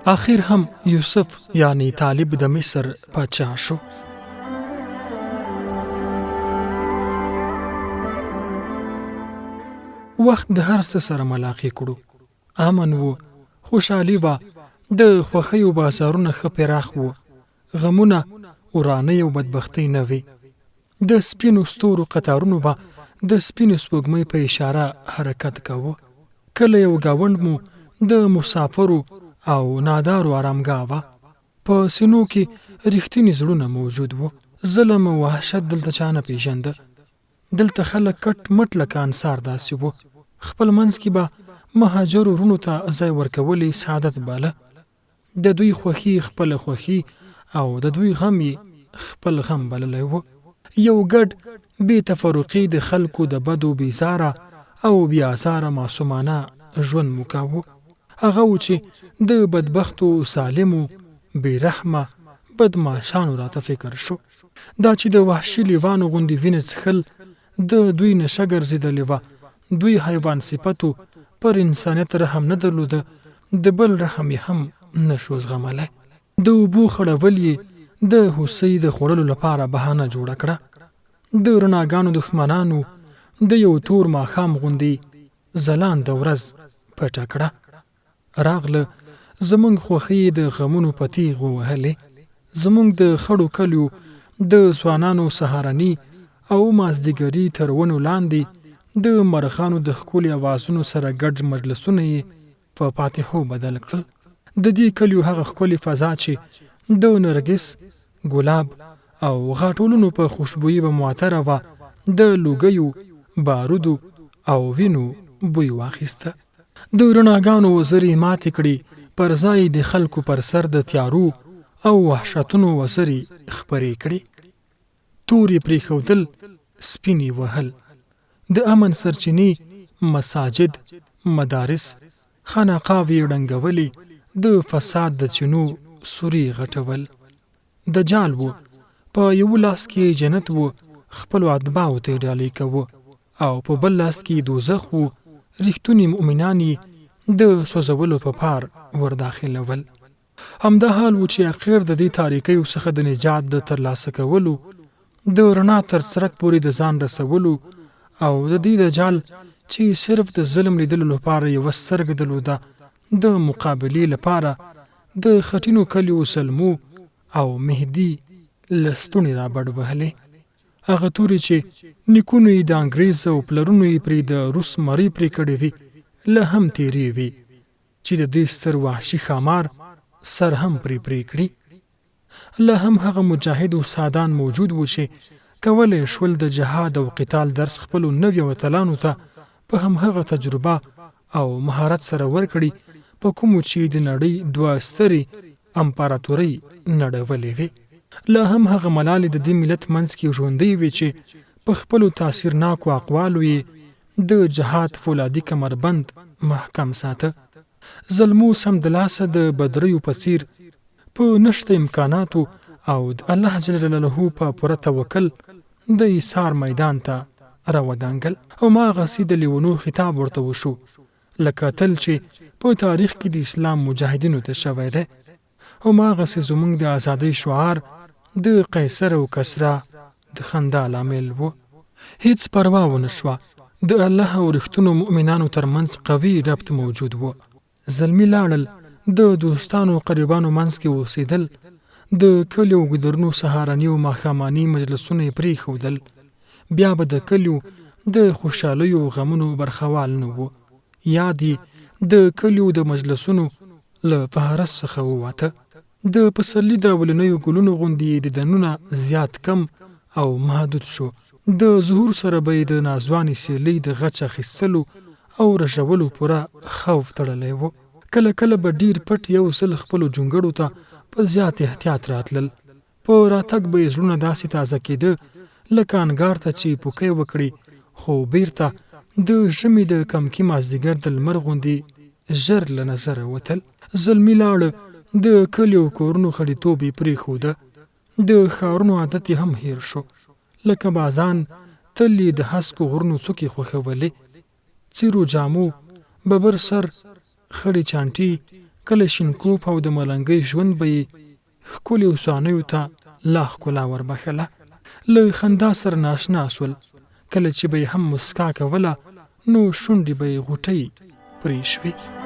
آخر هم یوسف یعنی طالب د مصر پاچا شو. وخت د هر څه سره ملاقات کړو. امن وو، خوشحالي وه، د خوښیو بازارونه ښه پراخ وو، غمونه، ورانۍ او بدبختۍ نه وې. د سپینو ستورو قطارونو به د سپینې سپوږمۍ په اشاره حرکت کاوه. کله یو ګاونډ مو د مسافرو او نادارو آرامګاه وه. په سینو کې رښتیني زړونه موجود وو. ظلم او وحشت دلته چا نه پیژنده. دلته خلک کټ مټ لکه انصار داسې وو. خپل منځ کې به مهاجر ورونو ته ځای ورکولې سعادت باله. د دوی خوښي خپله خوښي او د دوی غم یې خپل غم بللی وو. یو ګډ بې تفرقې د خلکو د بدو بیزاره او بې آزاره معصومانه ژوند مو کاوه. هغه و چې د بدبختو ظالمو بې رحمه بدماشانو راته فکر شو. دا چې د وحشي لیوانو غوندې وینې څښل د دوی نشه ګرځېدلې وه. دوی حیوان صفتو، پر انسانیت رحم نه درلوده، د بل رحم یې هم نه شو زغملی. د اوبو خړول یې د هوسۍ د خوړلو لپاره بهانه جوړه کړه. د رڼاګانو دښمنانو د یو تور ماښام غوندې ځلانده ورځ پټه کړه. راغله زمونږ خوښۍ د غمونو په تیغ ووهلې. زمونږ د خړو کلیو د ځوانانو سهارني او مازدیګري تر ونو لاندې د مرغانو د ښکلي اوازونو سره ګډ مجلسونه یې په فاتحو بدل کړل. د دې کلیو هغه ښکلې فضا چې د نرګس، ګلاب او غاټولونو په خوشبویي به معطره وه، د لوګیو، بارودو او وینو بوی واخیسته. د رڼاګانو وزرې ماتې کړې، پر ځای د خلکو پر سر د تیارو او وحشتونو وزرې خپرې کړې. تورې پرېښودل، سپینې وهل، د امن سرچینې مساجد، مدارس، خانقاوې ړنګولې، د فساد د چینو سوري غټول. دجال و، په یو لاس کې جنت و، خپلو اتباعو ته ډالۍ کوه، او په بل لاس کې دوزخ و، رښتونی مؤمنان یې د سوځولو په پار ورداخلول. همدا حال و چې اخر د دې تاریکیو څخه د نجات د ترلاسه کولو، د رڼا تر څرک پورې د ځان رسولو، او د دې دجال چې صرف د ظلم لیدلو لپاره یوه سترګه درلوده، د مقابلې لپاره د خټینو کلیو سلمو او مهدي لستوڼې را بډ وهلې. هغه تورې چې نیکونو یې د انګریز او پلرونو یې پرې د روس مرۍ پرې کړې وي، له هم تیرې وي چې د دې ستر وحشي ښامار سر هم پرې کړي. له هم هغه مجاهد استادان موجود وو چې کولی شول د جهاد او قتال درس خپلو نویو اتلانو ته په همهغه تجربه او مهارت سره ورکړي په کومو چې د نړۍ دوه سترې امپراتورۍ نړولې وې. لا هم هغه ملالې د دې ملت منځ کې ژوندۍ وې چې په خپلو تاثیرناکو اقوالو یې د جهاد فولادي کمربند محکم ساته. زلمو سمدلاسه د بدریو په څیر په نشته امکاناتو او د الله جل جلاله په پوره توکل د ایثار میدان ته راودانګل. او ماغسې د لیونو خطاب ورته وشو، لکه تل چې په تاریخ کې د اسلام مجاهدینو ته شوی دی. او ماغسې زمونږ د ازادۍ شعار د قیصر او کسرا د خندا لامل و. هیڅ پروا ونه شوه. د الله او رښتونو مؤمنانو ترمنځ قوي ربط موجود و. زلمي لاړل، د دوستانو قریبانو منځ کې اوسېدل، د کلیو ګودرونو سهارني او ماښاماني مجلسونه یې پرېښودل. بیا به د کلیو د خوشحالیو او غمونو برخوال نه و. یاد یې د کلیو د مجلسونو له فهرست څخه ووته. د پسرلي د اولنیو ګلونو غوندې د دنونه زیات کم او محدود شو. د ظهور سره به د نازوانې سیلۍ د غچ اخیستلو او رژولو پوره خوف تړلی و. کله کله به ډیر پټ یو ځل خپلو جونګړو ته په زیات احتیاط راتلل. په راتګ به یې زړونه داسې تازه کېده لکه انګار ته چې پوکی وکړي، خو بیرته د ژمي د کمکي مازدیګر د لمر غوندې ژر له نظره وتل. زلمي لاړه، د کلیو کورونو خړیتوب یې پرېښوده. د ښارونو عادت یې هم هیر شو. لکه بازان تل یې د هسکو غرونو څوکې خوښولې. څیرو جامو، ببر سر، خړې چانټې، کله شینکوپ او د ملنګۍ ژوند به یې ښکلې اوسانیو ته لا ښکلا وربښله. له خندا سره ناشنا سول. کله چې به یې هم مسکا کوله نو شونډې به یې غوټۍ پرې شوې.